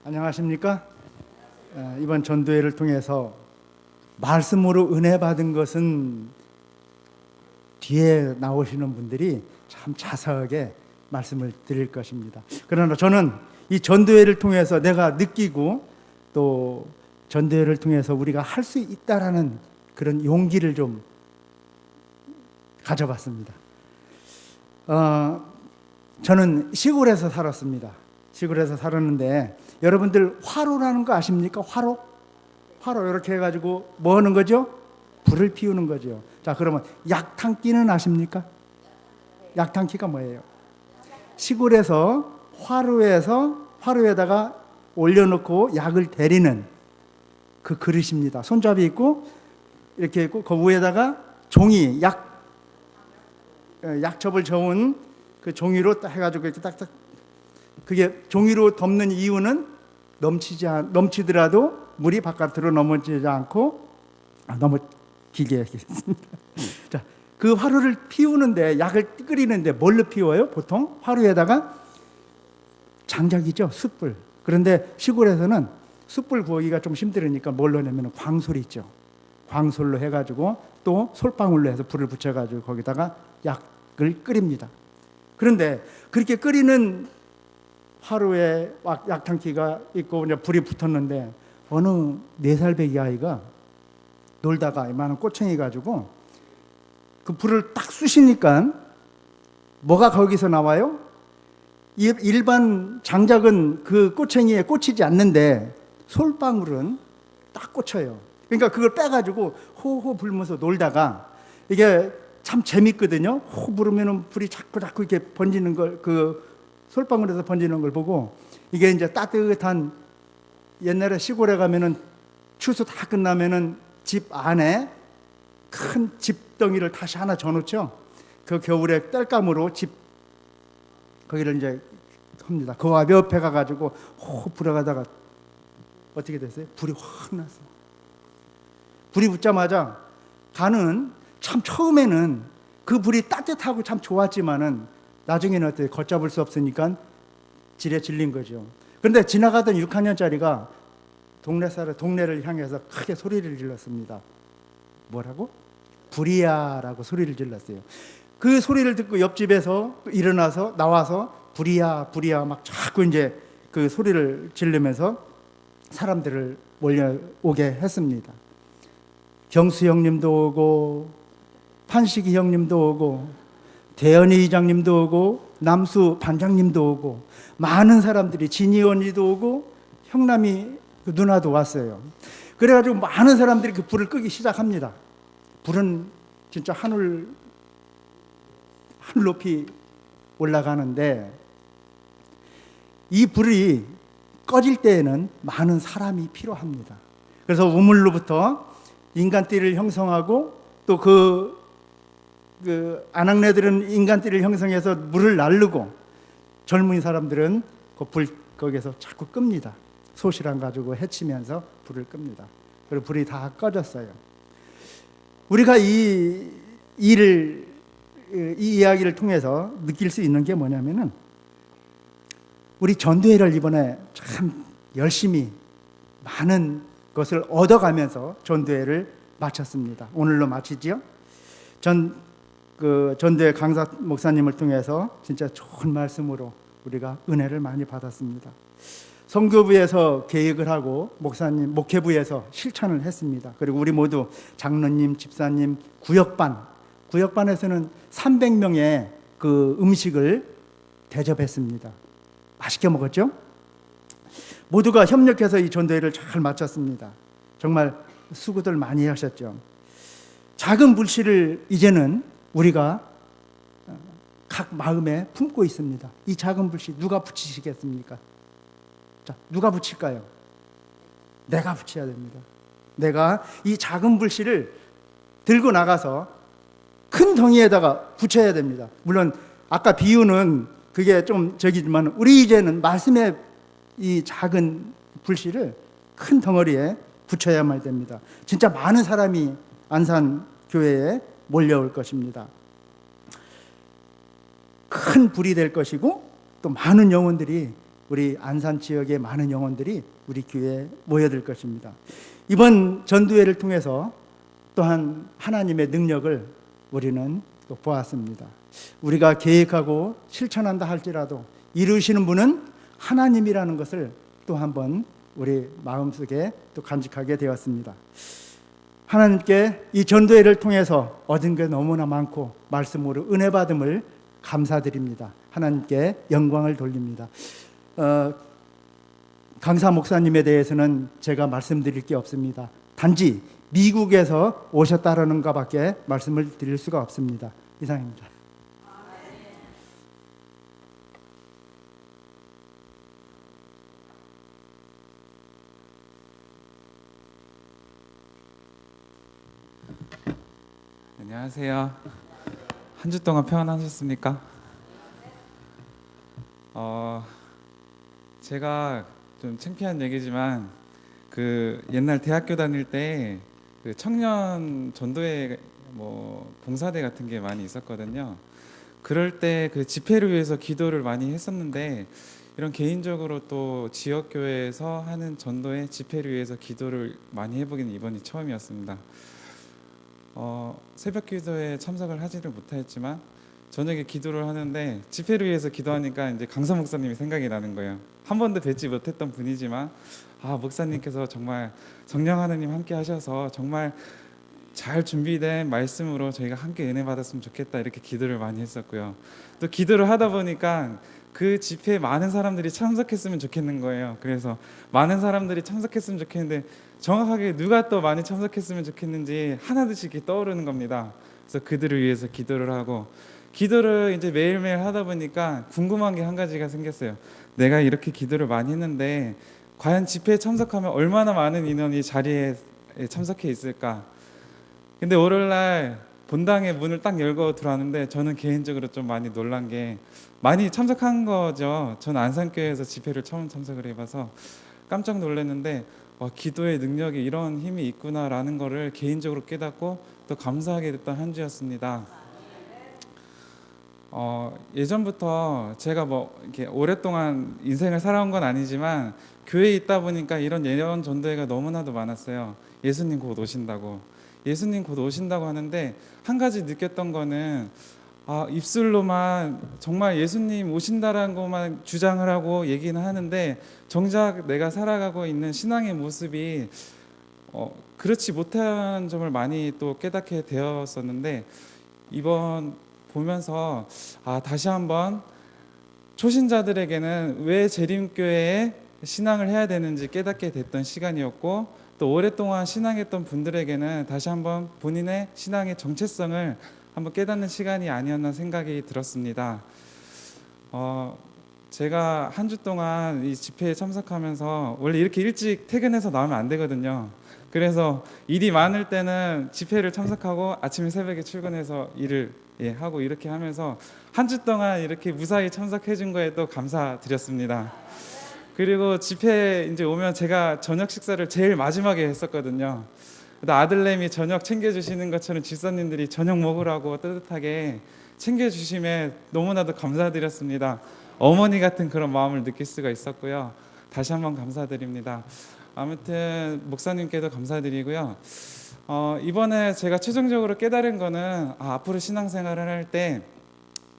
안녕하십니까? 이번 전도회를 통해서 말씀으로 은혜 받은 것은 뒤에 나오시는 분들이 참 자세하게 말씀을 드릴 것입니다. 그러나 저는 이 전도회를 통해서 내가 느끼고 또 전도회를 통해서 우리가 할 수 있다라는 그런 용기를 좀 가져봤습니다. 저는 시골에서 살았습니다. 시골에서 살았는데 여러분들 화로라는 거 아십니까? 화로 이렇게 해가지고 뭐 하는 거죠? 불을 피우는 거죠. 자, 그러면 약탕기는 아십니까? 약탕기가 뭐예요? 시골에서 화로에다가 올려놓고 약을 데리는 그 그릇입니다. 손잡이 있고 이렇게 있고 그 위에다가 종이 약첩을 저은 그 종이로 딱 해가지고 이렇게 딱딱, 그게 종이로 덮는 이유는 넘치더라도 물이 바깥으로 넘어지지 않고 너무 길게 하겠습니다. 자, 그 화로를 피우는데, 약을 끓이는데 뭘로 피워요? 보통 화로에다가 장작이죠, 숯불. 그런데 시골에서는 숯불 구하기가 좀 힘들으니까 뭘로 내면 광솔 있죠. 광솔로 해가지고 또 솔방울로 해서 불을 붙여가지고 거기다가 약을 끓입니다. 그런데 그렇게 끓이는 화로에 약탕기가 있고 이제 불이 붙었는데 어느 4살 배기 아이가 놀다가 이만한 꼬챙이 가지고 그 불을 딱 쑤시니까 뭐가 거기서 나와요? 일반 장작은 그 꼬챙이에 꽂히지 않는데 솔방울은 딱 꽂혀요. 그러니까 그걸 빼가지고 호호 불면서 놀다가 이게 참 재밌거든요. 호 부르면은 불이 자꾸 이렇게 번지는 걸, 그 솔방울에서 번지는 걸 보고, 이게 이제 따뜻한, 옛날에 시골에 가면은 추수 다 끝나면은 집 안에 큰 집덩이를 다시 하나 져놓죠. 그 겨울에 땔감으로 거기를 이제 합니다. 그 옆에 가가지고 호 불어가다가 어떻게 됐어요? 불이 확 났어요. 불이 붙자마자 가는, 참 처음에는 그 불이 따뜻하고 참 좋았지만은 나중에는 어때요? 걷잡을 수 없으니까 질에 질린 거죠. 그런데 지나가던 6학년짜리가 동네를 향해서 크게 소리를 질렀습니다. 뭐라고? 불이야라고 소리를 질렀어요. 그 소리를 듣고 옆집에서 일어나서 나와서 불이야 막 자꾸 이제 그 소리를 지르면서 사람들을 몰려오게 했습니다. 경수 형님도 오고 판식이 형님도 오고 대현이 이장님도 오고 남수 반장님도 오고 많은 사람들이, 진희 언니도 오고 형남이 그 누나도 왔어요. 그래가지고 많은 사람들이 그 불을 끄기 시작합니다. 불은 진짜 하늘 높이 올라가는데 이 불이 꺼질 때에는 많은 사람이 필요합니다. 그래서 우물로부터 인간띠를 형성하고 또 그 아낙네들은 인간띠를 형성해서 물을 날르고 젊은 사람들은 그 불 거기에서 자꾸 끕니다. 소시랑 가지고 헤치면서 불을 끕니다. 그리고 불이 다 꺼졌어요. 우리가 이 이야기를 통해서 느낄 수 있는 게 뭐냐면은, 우리 전도회를 이번에 참 열심히 많은 것을 얻어가면서 전도회를 마쳤습니다. 오늘로 마치지요. 전도회 강사 목사님을 통해서 진짜 좋은 말씀으로 우리가 은혜를 많이 받았습니다. 선교부에서 계획을 하고 목회부에서 실천을 했습니다. 그리고 우리 모두 장로님, 집사님, 구역반에서는 300명의 그 음식을 대접했습니다. 맛있게 먹었죠? 모두가 협력해서 이 전도회를 잘 마쳤습니다. 정말 수고들 많이 하셨죠. 작은 불씨를 이제는 우리가 각 마음에 품고 있습니다. 이 작은 불씨 누가 붙이시겠습니까? 자, 누가 붙일까요? 내가 붙여야 됩니다. 내가 이 작은 불씨를 들고 나가서 큰 덩이에다가 붙여야 됩니다. 물론 아까 비유는 그게 좀 저기지만 우리 이제는 말씀의 이 작은 불씨를 큰 덩어리에 붙여야만 됩니다. 진짜 많은 사람이 안산교회에 몰려올 것입니다. 큰 불이 될 것이고 또 많은 영혼들이 우리 안산 지역의 많은 영혼들이 우리 교회에 모여들 것입니다. 이번 전도회를 통해서 또한 하나님의 능력을 우리는 또 보았습니다. 우리가 계획하고 실천한다 할지라도 이루시는 분은 하나님이라는 것을 또 한번 우리 마음속에 또 간직하게 되었습니다. 하나님께 이 전도회를 통해서 얻은 게 너무나 많고 말씀으로 은혜 받음을 감사드립니다. 하나님께 영광을 돌립니다. 강사 목사님에 대해서는 제가 말씀드릴 게 없습니다. 단지 미국에서 오셨다라는 것밖에 말씀을 드릴 수가 없습니다. 이상입니다. 안녕하세요. 한 주 동안 평안하셨습니까? 제가 좀 창피한 얘기지만 그 옛날 대학교 다닐 때 그 청년 전도회 뭐 봉사대 같은 게 많이 있었거든요. 그럴 때 그 집회를 위해서 기도를 많이 했었는데 이런 개인적으로 또 지역 교회에서 하는 전도회 집회를 위해서 기도를 많이 해보기는 이번이 처음이었습니다. 새벽 기도에 참석을 하지를 못했지만 저녁에 기도를 하는데 집회를 위해서 기도하니까 이제 강사 목사님이 생각이 나는 거예요. 한 번도 뵙지 못했던 분이지만 목사님께서 정말 성령 하나님 함께 하셔서 정말 잘 준비된 말씀으로 저희가 함께 은혜 받았으면 좋겠다 이렇게 기도를 많이 했었고요. 또 기도를 하다 보니까 그 집회에 많은 사람들이 참석했으면 좋겠는 거예요. 그래서 많은 사람들이 참석했으면 좋겠는데 정확하게 누가 또 많이 참석했으면 좋겠는지 하나둘씩 이렇게 떠오르는 겁니다. 그래서 그들을 위해서 기도를 하고 기도를 이제 매일매일 하다 보니까 궁금한 게 한 가지가 생겼어요. 내가 이렇게 기도를 많이 했는데 과연 집회에 참석하면 얼마나 많은 인원이 자리에 참석해 있을까? 근데 월요일날 본당의 문을 딱 열고 들어왔는데 저는 개인적으로 좀 많이 놀란 게 많이 참석한 거죠. 저는 안산교회에서 집회를 처음 참석을 해봐서 깜짝 놀랐는데 기도의 능력이 이런 힘이 있구나라는 거를 개인적으로 깨닫고 또 감사하게 됐던 한 주였습니다. 예전부터 제가 뭐 이렇게 오랫동안 인생을 살아온 건 아니지만 교회에 있다 보니까 이런 예언 전도회가 너무나도 많았어요. 예수님 곧 오신다고. 예수님 곧 오신다고 하는데 한 가지 느꼈던 거는 입술로만 정말 예수님 오신다라는 것만 주장을 하고 얘기는 하는데 정작 내가 살아가고 있는 신앙의 모습이 그렇지 못한 점을 많이 또 깨닫게 되었었는데 이번 보면서 다시 한번 초신자들에게는 왜 재림교회에 신앙을 해야 되는지 깨닫게 됐던 시간이었고 또 오랫동안 신앙했던 분들에게는 다시 한번 본인의 신앙의 정체성을 한번 깨닫는 시간이 아니었나 생각이 들었습니다. 제가 한 주 동안 이 집회에 참석하면서 원래 이렇게 일찍 퇴근해서 나오면 안 되거든요. 그래서 일이 많을 때는 집회를 참석하고 아침에 새벽에 출근해서 일을 하고 이렇게 하면서 한 주 동안 이렇게 무사히 참석해 준 거에 또 감사드렸습니다. 그리고 집회에 이제 오면 제가 저녁 식사를 제일 마지막에 했었거든요. 아들내미 저녁 챙겨주시는 것처럼 집사님들이 저녁 먹으라고 따뜻하게 챙겨주심에 너무나도 감사드렸습니다. 어머니 같은 그런 마음을 느낄 수가 있었고요. 다시 한번 감사드립니다. 아무튼 목사님께도 감사드리고요. 이번에 제가 최종적으로 깨달은 거는 앞으로 신앙생활을 할 때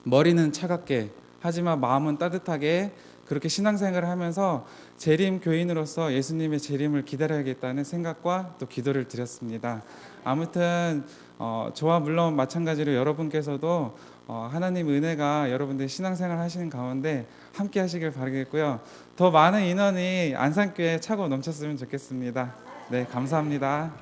머리는 차갑게 하지만 마음은 따뜻하게 그렇게 신앙생활을 하면서 재림 교인으로서 예수님의 재림을 기다려야겠다는 생각과 또 기도를 드렸습니다. 아무튼 저와 물론 마찬가지로 여러분께서도 하나님 은혜가 여러분들 신앙생활 하시는 가운데 함께 하시길 바라겠고요. 더 많은 인원이 안산교회에 차고 넘쳤으면 좋겠습니다. 네, 감사합니다.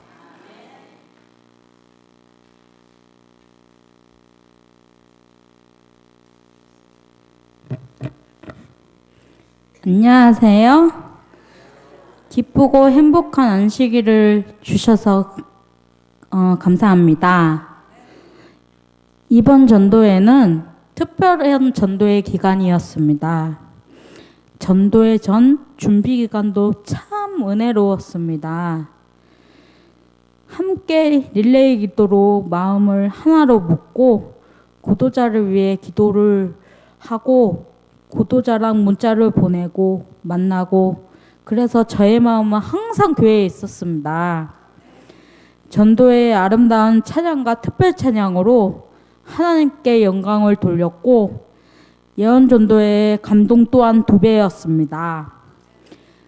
안녕하세요. 기쁘고 행복한 안식일을 주셔서 감사합니다. 이번 전도회는 특별한 전도회 기간이었습니다. 전도회 전 준비 기간도 참 은혜로웠습니다. 함께 릴레이 기도로 마음을 하나로 묶고 구도자를 위해 기도를 하고 구도자랑 문자를 보내고 만나고 그래서 저의 마음은 항상 교회에 있었습니다. 전도의 아름다운 찬양과 특별 찬양으로 하나님께 영광을 돌렸고 예언 전도의 감동 또한 2배였습니다.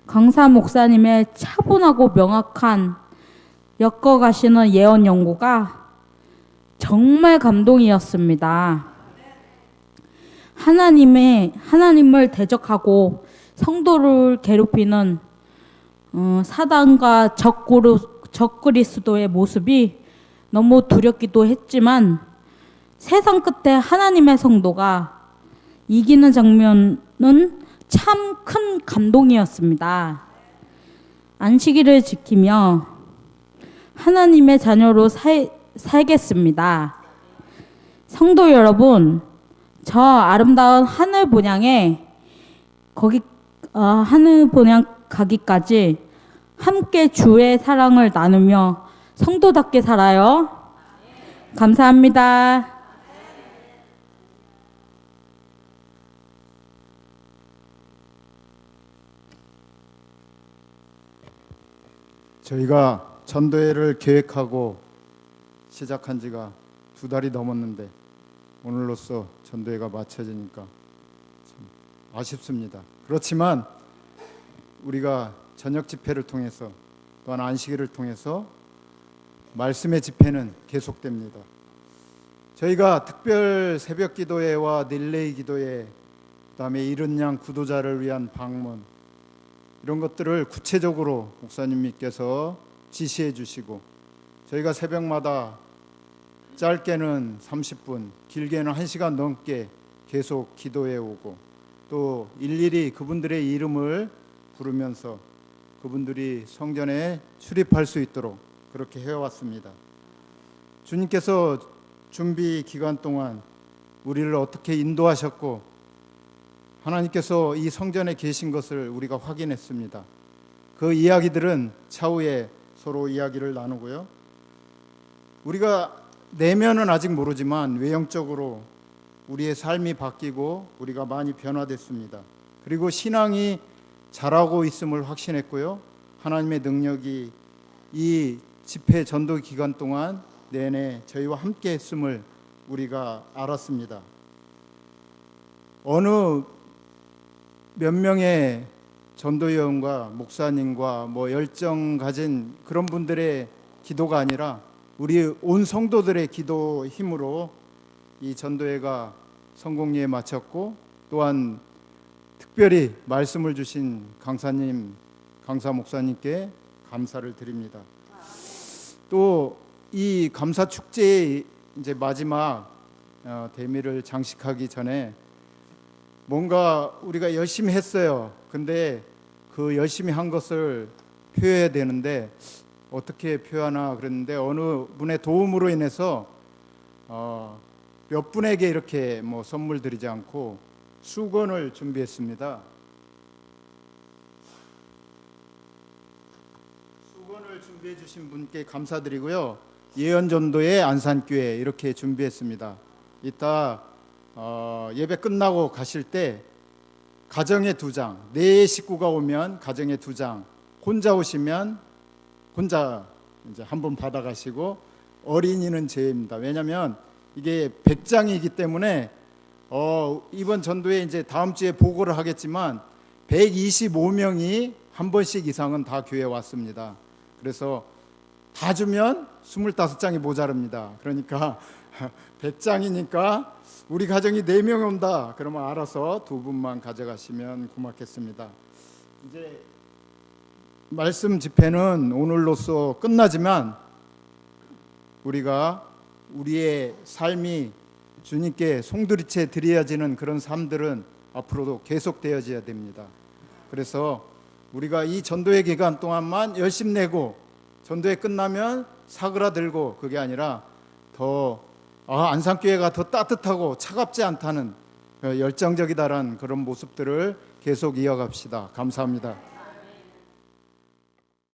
강사 목사님의 차분하고 명확한 엮어가시는 예언 연구가 정말 감동이었습니다. 하나님을 대적하고 성도를 괴롭히는 사단과 적 그리스도의 모습이 너무 두렵기도 했지만 세상 끝에 하나님의 성도가 이기는 장면은 참 큰 감동이었습니다. 안식일을 지키며 하나님의 자녀로 살겠습니다. 성도 여러분, 저 아름다운 하늘 본향에 하늘 본향 가기까지 함께 주의 사랑을 나누며 성도답게 살아요. 감사합니다. 저희가 전도회를 계획하고 시작한 지가 2달이 넘었는데 오늘로써 전도회가 마쳐지니까 참 아쉽습니다. 그렇지만 우리가 저녁 집회를 통해서 또한 안식일을 통해서 말씀의 집회는 계속됩니다. 저희가 특별 새벽 기도회와 릴레이 기도회, 그다음에 잃은 양 구도자를 위한 방문, 이런 것들을 구체적으로 목사님께서 지시해 주시고 저희가 새벽마다 짧게는 30분, 길게는 1시간 넘게 계속 기도해 오고 또 일일이 그분들의 이름을 부르면서 그분들이 성전에 출입할 수 있도록 그렇게 해왔습니다. 주님께서 준비 기간 동안 우리를 어떻게 인도하셨고 하나님께서 이 성전에 계신 것을 우리가 확인했습니다. 그 이야기들은 차후에 서로 이야기를 나누고요. 우리가 내면은 아직 모르지만 외형적으로 우리의 삶이 바뀌고 우리가 많이 변화됐습니다. 그리고 신앙이 자라고 있음을 확신했고요. 하나님의 능력이 이 집회 전도 기간 동안 내내 저희와 함께 했음을 우리가 알았습니다. 어느 몇 명의 전도위원과 목사님과 열정 가진 그런 분들의 기도가 아니라 우리 온 성도들의 기도 힘으로 이 전도회가 성공리에 마쳤고 또한 특별히 말씀을 주신 강사 목사님께 감사를 드립니다. 또 이 감사 축제의 이제 마지막 대미를 장식하기 전에 뭔가 우리가 열심히 했어요. 근데 그 열심히 한 것을 표해야 되는데 어떻게 표하나 그랬는데 어느 분의 도움으로 인해서 몇 분에게 이렇게 선물 드리지 않고 수건을 준비했습니다. 수건을 준비해 주신 분께 감사드리고요. 예언전도의 안산교회 이렇게 준비했습니다. 이따 예배 끝나고 가실 때 가정에 2장, 네 식구가 오면 가정에 2장, 혼자 오시면 혼자 이제 한 번 받아가시고 어린이는 제외입니다. 왜냐하면 이게 100장이기 때문에 이번 전도에 이제 다음 주에 보고를 하겠지만 125명이 한 번씩 이상은 다 교회에 왔습니다. 그래서 다 주면 25장이 모자랍니다. 그러니까 100장이니까 우리 가정이 4명 온다. 그러면 알아서 2분만 가져가시면 고맙겠습니다. 이제 말씀 집회는 오늘로써 끝나지만 우리가 우리의 삶이 주님께 송두리째 드려지는 그런 삶들은 앞으로도 계속되어져야 됩니다. 그래서 우리가 이 전도회 기간 동안만 열심 내고 전도회 끝나면 사그라들고 그게 아니라 더 안산교회가 더 따뜻하고 차갑지 않다는 열정적이다라는 그런 모습들을 계속 이어갑시다. 감사합니다.